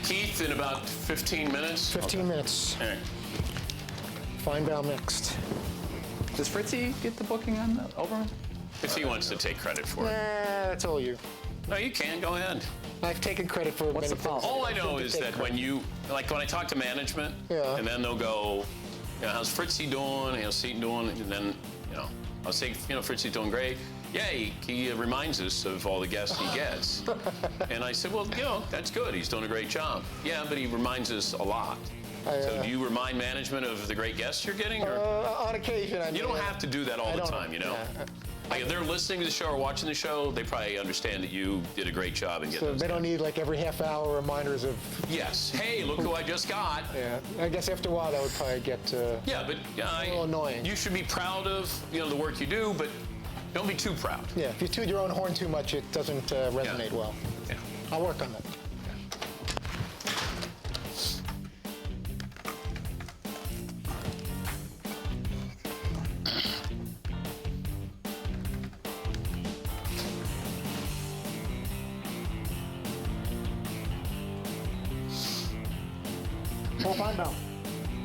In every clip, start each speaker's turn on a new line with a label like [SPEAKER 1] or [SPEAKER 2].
[SPEAKER 1] Keith, in about 15 minutes?
[SPEAKER 2] 15 minutes.
[SPEAKER 1] All right.
[SPEAKER 2] Fine bow mixed.
[SPEAKER 3] Does Fritzy get the booking on Olbermann?
[SPEAKER 1] If he wants to take credit for it.
[SPEAKER 2] That's all you.
[SPEAKER 1] No, you can. Go ahead.
[SPEAKER 2] I've taken credit for
[SPEAKER 3] What's
[SPEAKER 2] many
[SPEAKER 3] the policy?
[SPEAKER 2] things.
[SPEAKER 1] All I know is that when I talk to management,
[SPEAKER 2] Yeah.
[SPEAKER 1] and then they'll go, how's Fritzy doing? How's Seton doing? And then, I'll say, Fritzy's doing great. Yeah, he reminds us of all the guests he gets. And I said, well, that's good. He's doing a great job. Yeah, but he reminds us a lot. So do you remind management of the great guests you're getting? Or?
[SPEAKER 2] On occasion, I mean.
[SPEAKER 1] You don't have to do that all the time,
[SPEAKER 2] Yeah.
[SPEAKER 1] Like if they're listening to the show or watching the show, they probably understand that you did a great job in getting
[SPEAKER 2] So
[SPEAKER 1] those
[SPEAKER 2] they don't need like every half hour reminders of.
[SPEAKER 1] Yes. Hey, look who I just got.
[SPEAKER 2] Yeah. I guess after a while that would probably get.
[SPEAKER 1] Yeah, but
[SPEAKER 2] a little annoying.
[SPEAKER 1] You should be proud of the work you do, but don't be too proud.
[SPEAKER 2] Yeah. If you toot your own horn too much, it doesn't resonate well.
[SPEAKER 1] Yeah.
[SPEAKER 2] I'll work on that. Paul Feinbaum,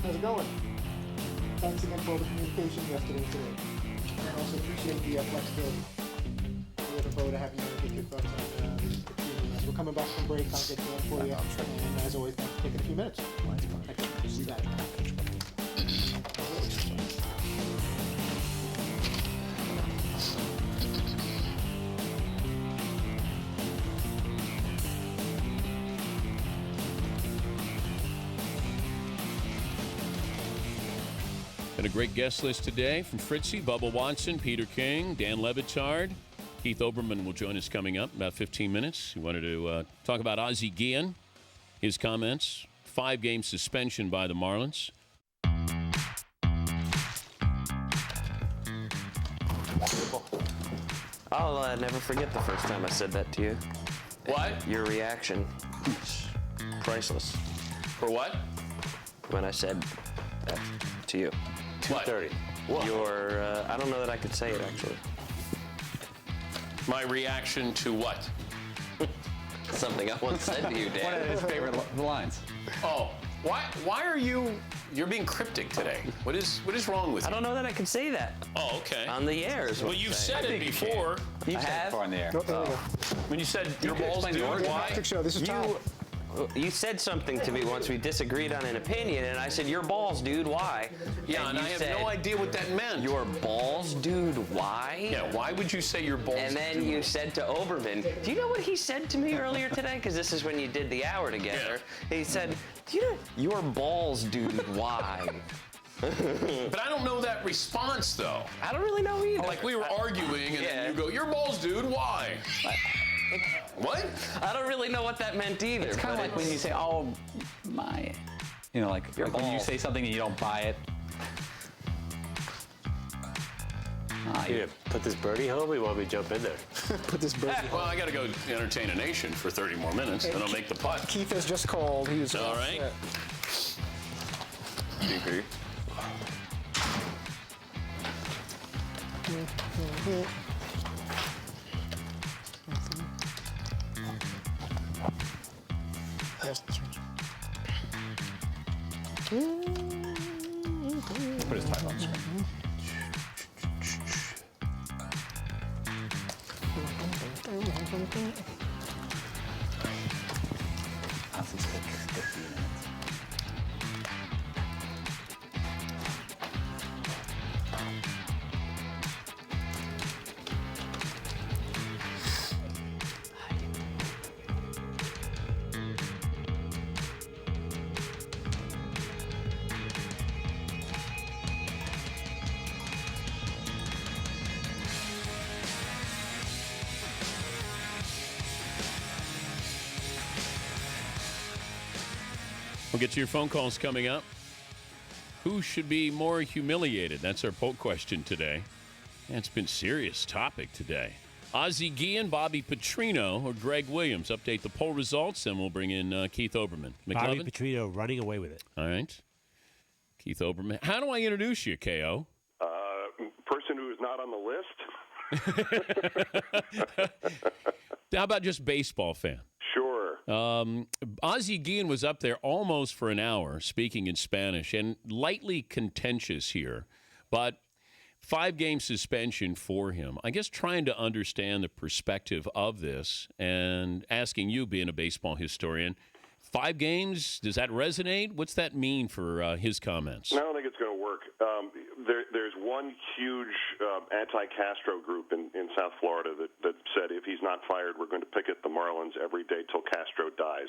[SPEAKER 2] how's it going? Thanks again for all the communication yesterday and today. And also appreciate the flexibility. We look forward to having you get your thoughts on the team. As we're coming back from break, I'll get going for you. And as always, thanks for taking a few minutes. Thank you. See that.
[SPEAKER 1] Got a great guest list today from Fritzy, Bubba Watson, Peter King, Dan Levitard. Keith Olbermann will join us coming up in about 15 minutes. He wanted to talk about Ozzie Guillen, his comments, 5-game suspension by the Marlins.
[SPEAKER 4] I'll never forget the first time I said that to you.
[SPEAKER 1] What?
[SPEAKER 4] Your reaction. Priceless.
[SPEAKER 1] For what?
[SPEAKER 4] When I said that to you.
[SPEAKER 1] What?
[SPEAKER 3] 2:30.
[SPEAKER 4] Your, I don't know that I could say it actually.
[SPEAKER 1] My reaction to what?
[SPEAKER 4] Something I once said to you,
[SPEAKER 3] One of
[SPEAKER 4] Dan.
[SPEAKER 3] his favorite lines.
[SPEAKER 1] Oh, why are you're being cryptic today? What is wrong with you?
[SPEAKER 4] I don't know that I could say that
[SPEAKER 1] Oh, okay.
[SPEAKER 4] on the air. Is what
[SPEAKER 1] Well, you've
[SPEAKER 4] I'm saying.
[SPEAKER 1] said it before.
[SPEAKER 3] You've said
[SPEAKER 4] have?
[SPEAKER 3] it before on the air.
[SPEAKER 2] Oh, there we go.
[SPEAKER 1] When you said your
[SPEAKER 3] can
[SPEAKER 1] balls
[SPEAKER 3] explain
[SPEAKER 1] do
[SPEAKER 3] the origin.
[SPEAKER 1] why?
[SPEAKER 2] Fantastic show. This is Tom.
[SPEAKER 4] You said something to me once. We disagreed on an opinion, and I said, "Your balls, dude. Why?"
[SPEAKER 1] Yeah, and
[SPEAKER 4] you
[SPEAKER 1] I have
[SPEAKER 4] said,
[SPEAKER 1] no idea what that meant.
[SPEAKER 4] Your balls, dude. Why?
[SPEAKER 1] Yeah, why would you say your balls?
[SPEAKER 4] And then you said to Olbermann, do you know what he said to me earlier today? Because this is when you did the hour together. He said, do you know, your balls, dude, why?
[SPEAKER 1] But I don't know that response though.
[SPEAKER 4] I don't really know either.
[SPEAKER 1] Like we were arguing, and then you go, "Your balls, dude. Why?" What?
[SPEAKER 4] I don't really know what that meant either.
[SPEAKER 3] It's kind of like when you say, "Oh my," like when you
[SPEAKER 4] balls.
[SPEAKER 3] say something and you don't buy it.
[SPEAKER 5] Yeah, put this birdie home. We want me to jump in there.
[SPEAKER 2] Put this birdie.
[SPEAKER 1] Well, I got to go entertain a nation for 30 more minutes, then I'll make the putt.
[SPEAKER 2] Keith has just called. He's
[SPEAKER 1] All right.
[SPEAKER 4] DP.
[SPEAKER 3] Put his title on the screen. That's 15 minutes.
[SPEAKER 1] We'll get to your phone calls coming up. Who should be more humiliated? That's our poll question today. And it's been a serious topic today. Ozzie Guillen, Bobby Petrino, or Greg Williams. Update the poll results, and we'll bring in Keith Olbermann.
[SPEAKER 6] Bobby
[SPEAKER 1] McLovin?
[SPEAKER 6] Petrino running away with it.
[SPEAKER 1] All right. Keith Olbermann. How do I introduce you, K.O.?
[SPEAKER 7] Person who is
[SPEAKER 6] not on the list?
[SPEAKER 7] How about just baseball fan?
[SPEAKER 6] Sure.
[SPEAKER 7] Ozzie Guillen was up there almost for an hour speaking in Spanish, and lightly contentious here, but 5-game suspension for him. I guess trying to understand the perspective of this and asking you, being a baseball historian, 5 games, does that resonate? What's that mean for his comments?
[SPEAKER 6] I don't think it's going to work. There's one huge anti-Castro group in South Florida that said if he's not fired, we're going to picket the Marlins every day till Castro dies.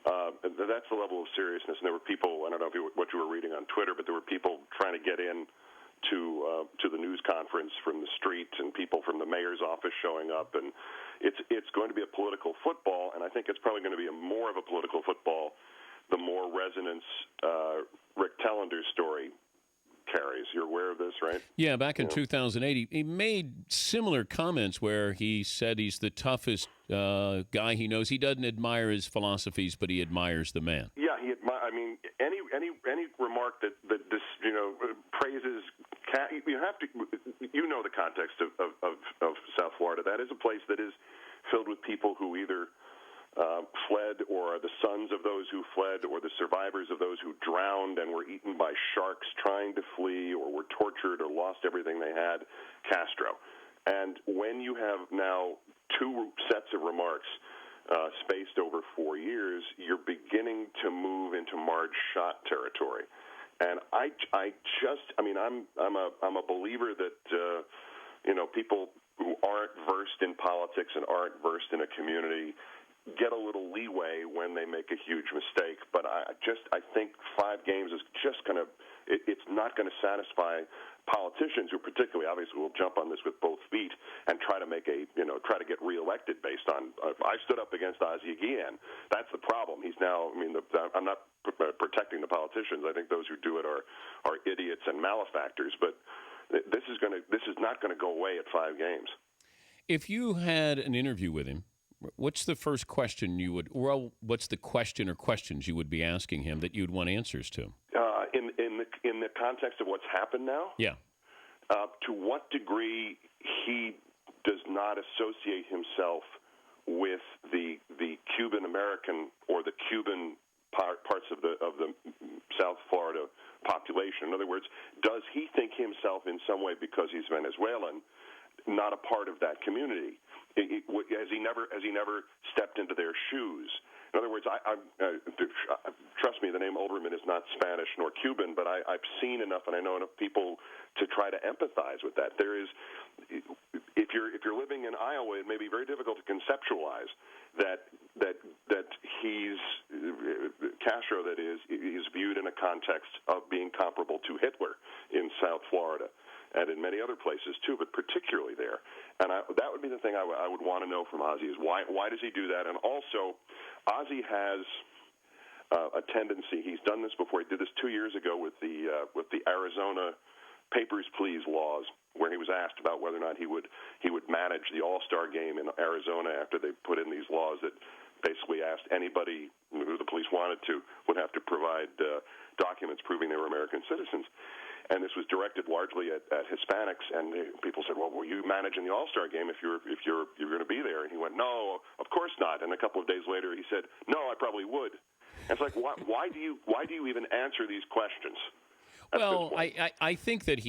[SPEAKER 6] That's the level of seriousness. And there were people, I don't know what you were reading on Twitter, but there were people trying to get in to the news conference from the street, and people from the mayor's office showing up, and it's going to be a political football, and I think it's probably going to be more of a political football the more resonance Rick Tellender's story carries. You're aware of this, right?
[SPEAKER 7] Yeah, back in 2008, he made similar comments where he said he's the toughest guy he knows. He doesn't admire his philosophies, but he admires the man.
[SPEAKER 6] Yeah, I mean, any remark that this praises. You have to, the context of South Florida. That is a place that is filled with people who either fled, or are the sons of those who fled, or the survivors of those who drowned and were eaten by sharks trying to flee, or were tortured, or lost everything they had. Castro. And when you have now 2 sets of remarks spaced over 4 years, you're beginning to move into Marge Schott territory. And I'm a believer that people who aren't versed in politics and aren't versed in a community get a little leeway when they make a huge mistake. But I think 5 games is just it's not going to satisfy politicians who particularly obviously will jump on this with both feet and try to try to get reelected based on. I stood up against Ozzie Guillen. That's the problem. He's now. I'm not protecting the politicians. I think those who do it are idiots and malefactors. But this is not going to go away at 5 games.
[SPEAKER 7] If you had an interview with him, what's the first question what's the question or questions you would be asking him that you'd want answers to?
[SPEAKER 6] In the context of what's happened now?
[SPEAKER 7] Yeah.
[SPEAKER 6] To what degree he does not associate himself with the Cuban American or the Cuban parts of the South Florida population. In other words, does he think himself in some way, because he's Venezuelan, not a part of that community? Has he never stepped into their shoes? In other words, trust me, the name Olbermann is not Spanish nor Cuban, but I've seen enough and I know enough people to try to empathize with that. There is, if you're living in Iowa, it may be very difficult to conceptualize that he's Castro, that is viewed in a context of being comparable to Hitler in South Florida. And in many other places too, but particularly there. And that would be the thing I would want to know from Ozzie is why does he do that? And also, Ozzie has a tendency. He's done this before. He did this 2 years ago with the Arizona Papers, Please laws, where he was asked about whether or not he would manage the All-Star game in Arizona after they put in these laws that basically asked anybody who the police wanted to would have to provide documents proving they were American citizens. And this was directed largely at Hispanics, and people said, "Well, were you managing the All-Star game if you're going to be there?" And he went, "No, of course not." And a couple of days later, he said, "No, I probably would." And it's like, why do you even answer these questions?
[SPEAKER 7] Well, I think that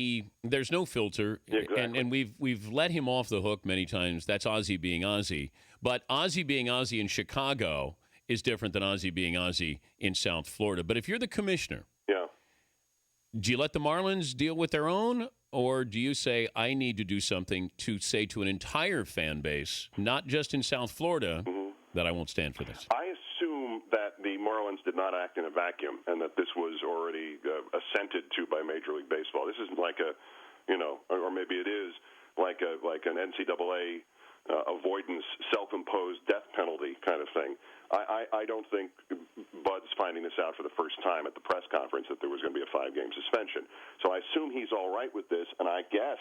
[SPEAKER 7] there's no filter,
[SPEAKER 6] exactly.
[SPEAKER 7] and we've let him off the hook many times. That's Ozzie being Ozzie, but Ozzie being Ozzie in Chicago is different than Ozzie being Ozzie in South Florida. But if you're the commissioner, do you let the Marlins deal with their own, or do you say, I need to do something to say to an entire fan base, not just in South Florida, that I won't stand for this?
[SPEAKER 6] I assume that the Marlins did not act in a vacuum and that this was already assented to by Major League Baseball. This isn't like or maybe it is like an NCAA avoidance, self-imposed death penalty kind of thing. I don't think Bud's finding this out for the first time at the press conference that there was going to be a 5-game suspension. So I assume he's all right with this, and I guess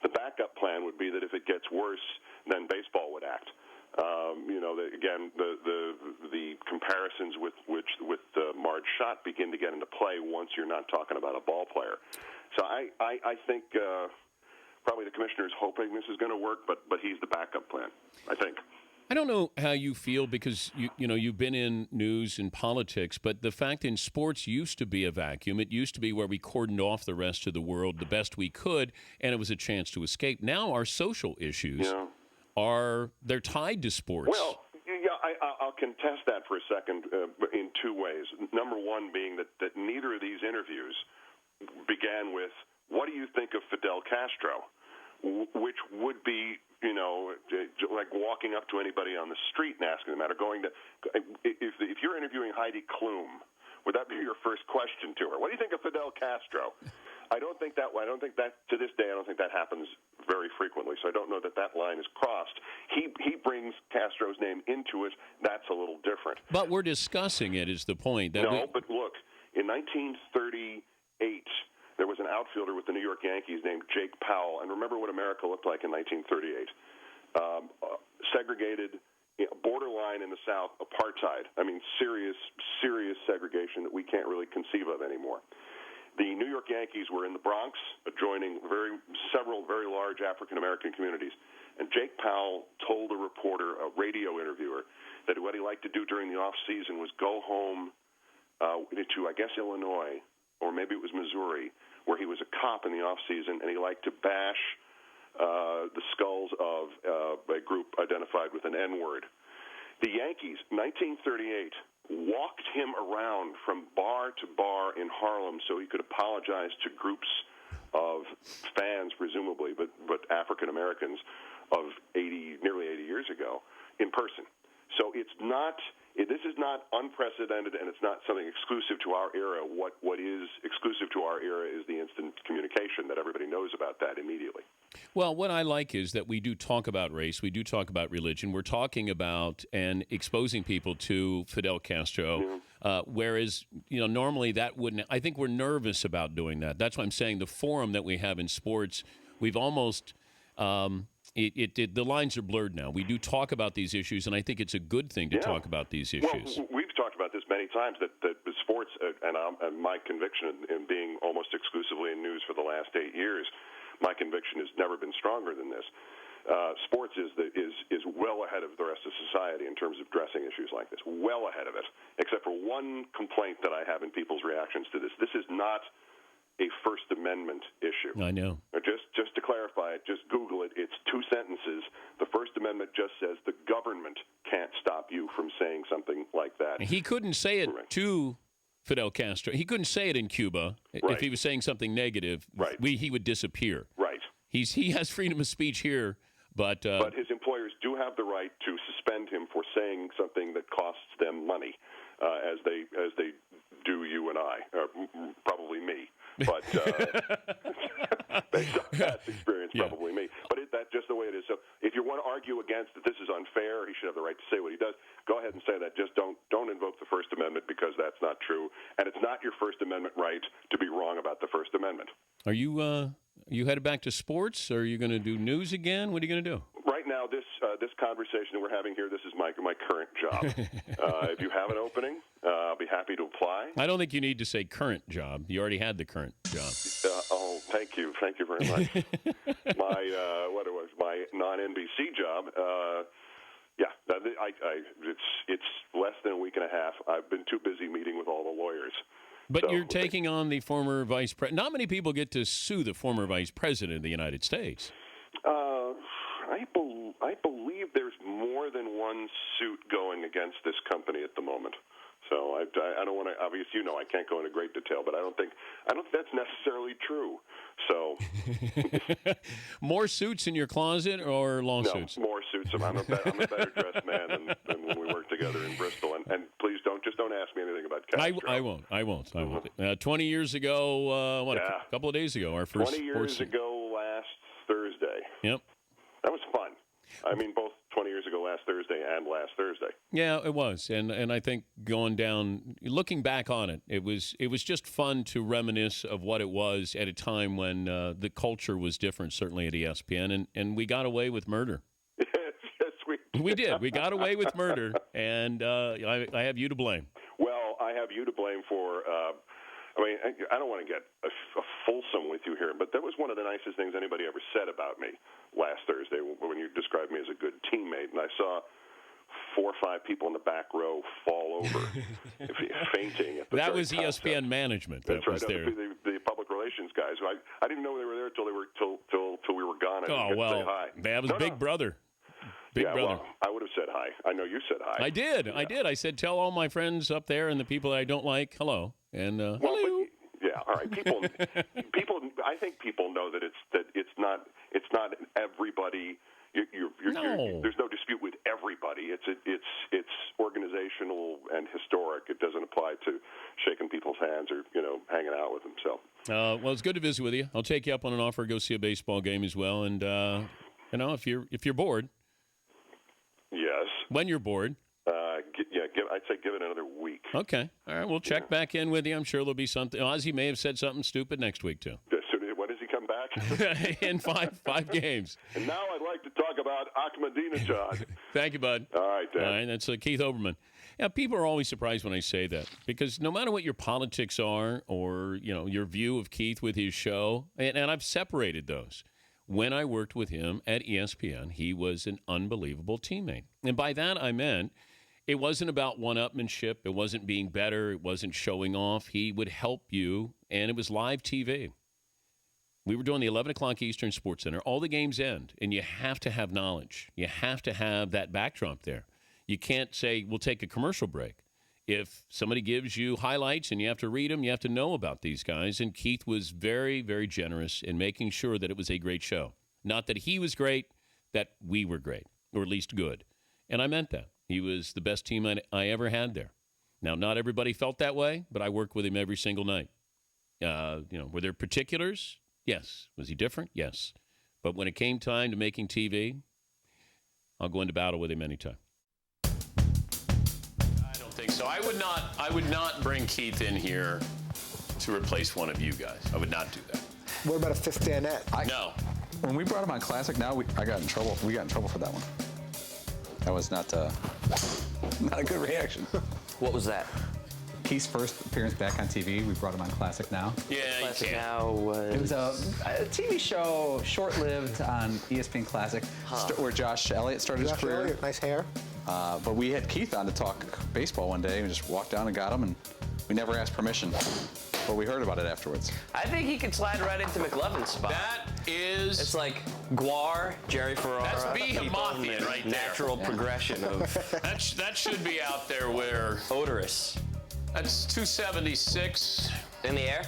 [SPEAKER 6] the backup plan would be that if it gets worse, then baseball would act. The comparisons with Marge Schott begin to get into play once you're not talking about a ball player. So I think probably the commissioner is hoping this is going to work, but he's the backup plan, I think.
[SPEAKER 7] I don't know how you feel because you've been in news and politics, but the fact in sports used to be a vacuum. It used to be where we cordoned off the rest of the world the best we could, and it was a chance to escape. Now our social issues they're tied to sports.
[SPEAKER 6] Well, I'll contest that for a second in two ways. Number one being that neither of these interviews began with, "What do you think of Fidel Castro?" which would be, like walking up to anybody on the street and asking them that, or going to, if you're interviewing Heidi Klum, would that be your first question to her? What do you think of Fidel Castro? I don't think that to this day, I don't think that happens very frequently. So I don't know that line is crossed. He brings Castro's name into it. That's a little different.
[SPEAKER 7] But we're discussing it is the point. But
[SPEAKER 6] look, in 1938, there was an outfielder with the New York Yankees named Jake Powell. And remember what America looked like in 1938. Segregated, borderline in the South, apartheid. I mean, serious segregation that we can't really conceive of anymore. The New York Yankees were in the Bronx, adjoining several very large African-American communities. And Jake Powell told a reporter, a radio interviewer, that what he liked to do during the off-season was go home to, I guess, Illinois, or maybe it was Missouri, where he was a cop in the off-season, and he liked to bash the skulls of a group identified with an N-word. The Yankees, 1938, walked him around from bar to bar in Harlem so he could apologize to groups of fans, presumably, but African Americans of nearly 80 years ago, in person. So this is not unprecedented, and it's not something exclusive to our era. What is exclusive to our era is the instant communication that everybody knows about that immediately.
[SPEAKER 7] Well, what I like is that we do talk about race, we do talk about religion, we're talking about and exposing people to Fidel Castro, whereas normally that wouldn't. I think we're nervous about doing that. That's why I'm saying the forum that we have in sports, we've almost. The lines are blurred now. We do talk about these issues, and I think it's a good thing to talk about these issues.
[SPEAKER 6] Well, we've talked about this many times, that the sports, and my conviction in being almost exclusively in news for the last 8 years, my conviction has never been stronger than this. Sports is well ahead of the rest of society in terms of addressing issues like this, well ahead of it, except for one complaint that I have in people's reactions to this. This is not a First Amendment issue.
[SPEAKER 7] I know.
[SPEAKER 6] Just to clarify it, just Google it. It's 2 sentences. The First Amendment just says the government can't stop you from saying something like that.
[SPEAKER 7] He couldn't say it to Fidel Castro. He couldn't say it in Cuba.
[SPEAKER 6] Right.
[SPEAKER 7] If he was saying something negative, he would disappear.
[SPEAKER 6] Right.
[SPEAKER 7] He has freedom of speech here, but
[SPEAKER 6] his employers do have the right to suspend him for saying something that costs them money, as they do you and I, probably me. But based on past experience, probably me. But that's just the way it is. So if you want to argue against that this is unfair, he should have the right to say what he does, go ahead and say that. Just don't invoke the First Amendment, because that's not true. And it's not your First Amendment right to be wrong about the First Amendment.
[SPEAKER 7] Are you headed back to sports? Or are you going to do news again? What are you going to do?
[SPEAKER 6] Right now, this conversation that we're having here, this is my current job. If you have an opening, I'll be happy to apply.
[SPEAKER 7] I don't think you need to say current job. You already had the current job.
[SPEAKER 6] Thank you very much. My non-NBC job. It's less than a week and a half. I've been too busy meeting with all the lawyers.
[SPEAKER 7] But you're taking on the former vice president. Not many people get to sue the former vice president of the United States.
[SPEAKER 6] I believe there's more than one suit going against this company at the moment. So I don't want to. Obviously, I can't go into great detail, but I don't think that's necessarily true. So
[SPEAKER 7] more suits in your closet or lawsuits?
[SPEAKER 6] No, more suits. I'm a better dressed man than when we worked together in Bristol. And please don't ask me anything about Castro.
[SPEAKER 7] I won't. 20 years ago, a couple of days ago, our first
[SPEAKER 6] 20 years ago last Thursday.
[SPEAKER 7] Yep.
[SPEAKER 6] That was fun. I mean, both 20 years ago last Thursday and last Thursday.
[SPEAKER 7] Yeah, it was. And I think looking back on it, it was just fun to reminisce of what it was at a time when the culture was different, certainly at ESPN, and we got away with murder.
[SPEAKER 6] Yes,
[SPEAKER 7] we did. We got away with murder, and I have you to blame.
[SPEAKER 6] Well, I have you to blame for I mean, I don't want to get a fulsome with you here, but that was one of the nicest things anybody ever said about me last Thursday when you described me as a good teammate, and I saw 4 or 5 people in the back row fall over, fainting. At the
[SPEAKER 7] that was
[SPEAKER 6] concept.
[SPEAKER 7] ESPN management that
[SPEAKER 6] That's
[SPEAKER 7] was
[SPEAKER 6] right,
[SPEAKER 7] there.
[SPEAKER 6] the public relations guys. I didn't know they were there till we were gone. I didn't get to say hi.
[SPEAKER 7] That was Big Brother. Big brother.
[SPEAKER 6] Well, I would have said hi. I know you said hi.
[SPEAKER 7] I did. Yeah. I did. I said, tell all my friends up there and the people that I don't like, hello. And hello.
[SPEAKER 6] But, all right. People. I think people know that it's not everybody. There's no dispute with everybody. It's organizational and historic. It doesn't apply to shaking people's hands or hanging out with them. So.
[SPEAKER 7] Well, it's good to visit with you. I'll take you up on an offer to go see a baseball game as well. And if you're bored.
[SPEAKER 6] Yes.
[SPEAKER 7] When you're bored.
[SPEAKER 6] I'd say give it another week.
[SPEAKER 7] Okay. All right. We'll check back in with you. I'm sure there'll be something. Ozzie may have said something stupid next week, too.
[SPEAKER 6] When does he come back?
[SPEAKER 7] In five games.
[SPEAKER 6] And now I'd like to talk about Ahmadinejad.
[SPEAKER 7] Thank you, bud.
[SPEAKER 6] All right, Dan.
[SPEAKER 7] All right. That's Keith Olbermann. Yeah, people are always surprised when I say that because no matter what your politics are or, your view of Keith with his show, and I've separated those. When I worked with him at ESPN, he was an unbelievable teammate. And by that, I meant it wasn't about one-upmanship. It wasn't being better. It wasn't showing off. He would help you, and it was live TV. We were doing the 11 o'clock Eastern Sports Center. All the games end, and you have to have knowledge. You have to have that backdrop there. You can't say, we'll take a commercial break. If somebody gives you highlights and you have to read them, you have to know about these guys. And Keith was very, very generous in making sure that it was a great show. Not that he was great, that we were great, or at least good. And I meant that. He was the best team I ever had there. Now, not everybody felt that way, but I worked with him every single night. Were there particulars? Yes. Was he different? Yes. But when it came time to making TV, I'll go into battle with him anytime. I don't think so. I would not bring Keith in here to replace one of you guys. I would not do that.
[SPEAKER 2] What about a fifth Danette?
[SPEAKER 7] No.
[SPEAKER 3] When we brought him on Classic, I got in trouble. We got in trouble for that one. That was not a good reaction.
[SPEAKER 4] What was that?
[SPEAKER 3] Keith's first appearance back on TV. We brought him on Classic Now.
[SPEAKER 7] Yeah,
[SPEAKER 4] Classic
[SPEAKER 7] you can't.
[SPEAKER 4] Now was...
[SPEAKER 3] It was a TV show, short-lived on ESPN Classic, where Josh Elliott started his career.
[SPEAKER 2] Elliott, nice hair.
[SPEAKER 3] But we had Keith on to talk baseball one day. We just walked down and got him, and we never asked permission. But we heard about it afterwards.
[SPEAKER 4] I think he could slide right into McLovin's spot.
[SPEAKER 7] That is...
[SPEAKER 4] It's like Guar, Jerry Ferrara.
[SPEAKER 7] That's Behemoth right there.
[SPEAKER 4] Natural progression of...
[SPEAKER 7] That should be out there where...
[SPEAKER 4] Odorous.
[SPEAKER 7] That's 276.
[SPEAKER 4] In the air?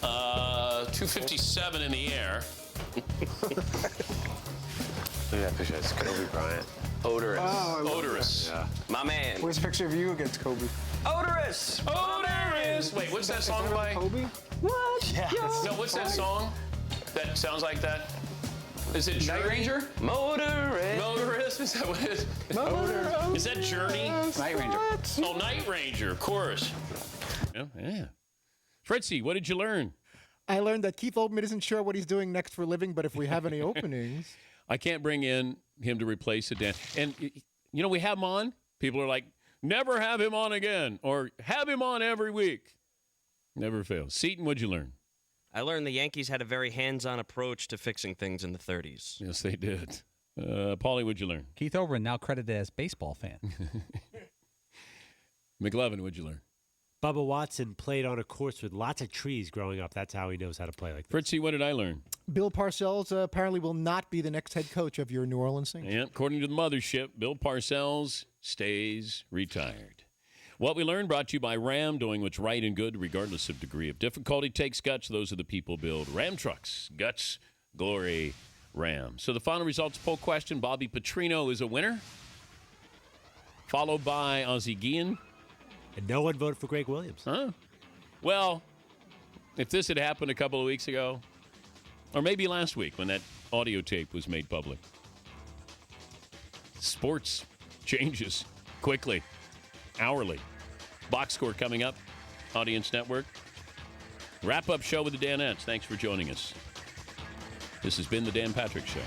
[SPEAKER 7] 257 in the air.
[SPEAKER 5] Look at that picture. It's Kobe Bryant.
[SPEAKER 4] Odorous.
[SPEAKER 2] Oh,
[SPEAKER 7] Odorous.
[SPEAKER 5] Yeah.
[SPEAKER 4] My man.
[SPEAKER 2] Where's a picture of you against Kobe?
[SPEAKER 4] Odorous.
[SPEAKER 7] Odorous. Wait, what's that song by?
[SPEAKER 2] Kobe?
[SPEAKER 4] What?
[SPEAKER 2] Yeah.
[SPEAKER 7] No, what's that song that sounds like that? Is it
[SPEAKER 3] Night
[SPEAKER 7] Journey?
[SPEAKER 3] Ranger?
[SPEAKER 4] Motorist.
[SPEAKER 7] Motorist? Is that what it is? Is that Journey?
[SPEAKER 3] Night Ranger.
[SPEAKER 7] Oh, Night Ranger, of course. Yeah. Fritzy, what did you learn?
[SPEAKER 2] I learned that Keith Olbermann isn't sure what he's doing next for a living, but if we have any openings...
[SPEAKER 7] I can't bring in him to replace it, Dan. And, we have him on. People are like, never have him on again, or have him on every week. Never fails. Seton, what'd you learn?
[SPEAKER 8] I learned the Yankees had a very hands-on approach to fixing things in the 30s.
[SPEAKER 7] Yes, they did. Paulie, what'd you learn?
[SPEAKER 9] Keith Olbermann, now credited as baseball fan.
[SPEAKER 7] McLovin, what'd you learn?
[SPEAKER 5] Bubba Watson played on a course with lots of trees growing up. That's how he knows how to play like this.
[SPEAKER 7] Fritzy, what did I learn?
[SPEAKER 2] Bill Parcells apparently will not be the next head coach of your New Orleans Saints.
[SPEAKER 7] Yeah, according to the mothership, Bill Parcells stays retired. What we learned brought to you by Ram, doing what's right and good regardless of degree of difficulty. Takes guts. Those are the people build Ram trucks. Guts, glory, Ram. So the final results poll question, Bobby Petrino is a winner, followed by Ozzie Guillen.
[SPEAKER 5] And no one voted for Greg Williams.
[SPEAKER 7] Huh? Well, if this had happened a couple of weeks ago, or maybe last week when that audio tape was made public, sports changes quickly, hourly. Box score coming up, Audience Network. Wrap-up show with the Danettes. Thanks for joining us. This has been the Dan Patrick Show.